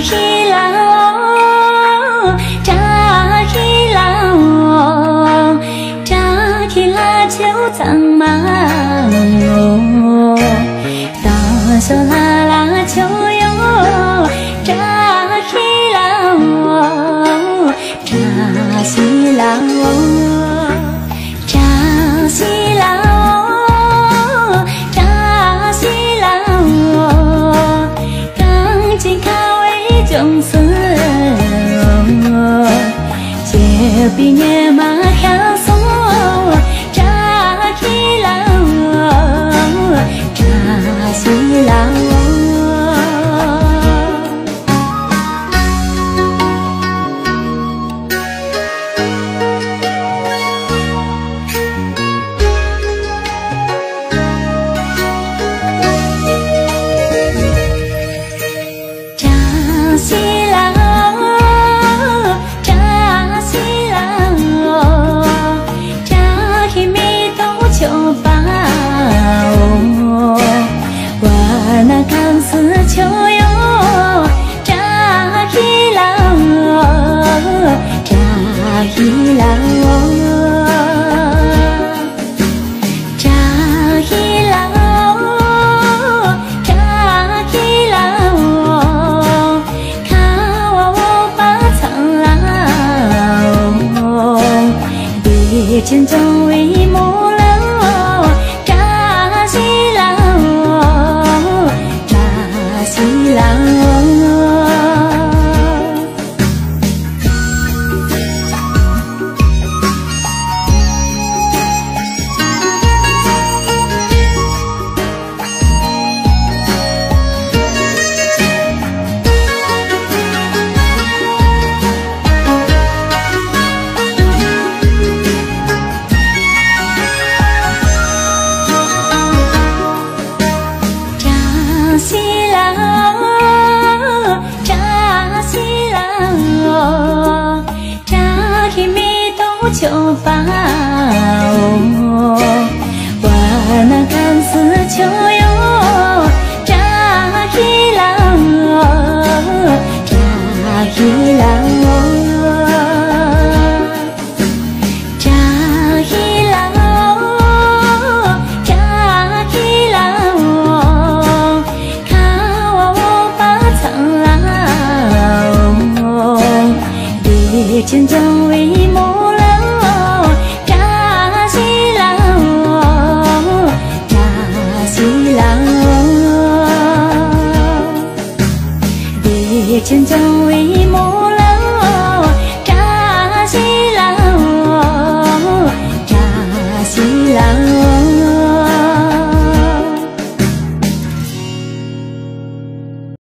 希拉哦，扎希拉哦，扎希拉秋藏嘛哦，大手拉拉秋哟，扎希拉哦，扎希拉哦，扎希拉哦，扎希拉哦，刚进卡为种子哦，结比年马향소扎希拉哦，扎希拉哦。 扎希拉哦，扎希拉哦，扎希米都秋巴哦，我那康斯秋哟，扎希拉哦，扎希拉哦。 千中为木了，扎希拉哦，扎希拉哦。扎希拉哦，扎希拉哦，扎希米都秋巴哦，我那康斯秋哟，扎希拉哦，扎希拉哦。 千中为木了，扎希拉哦，扎希拉哦，千中为木。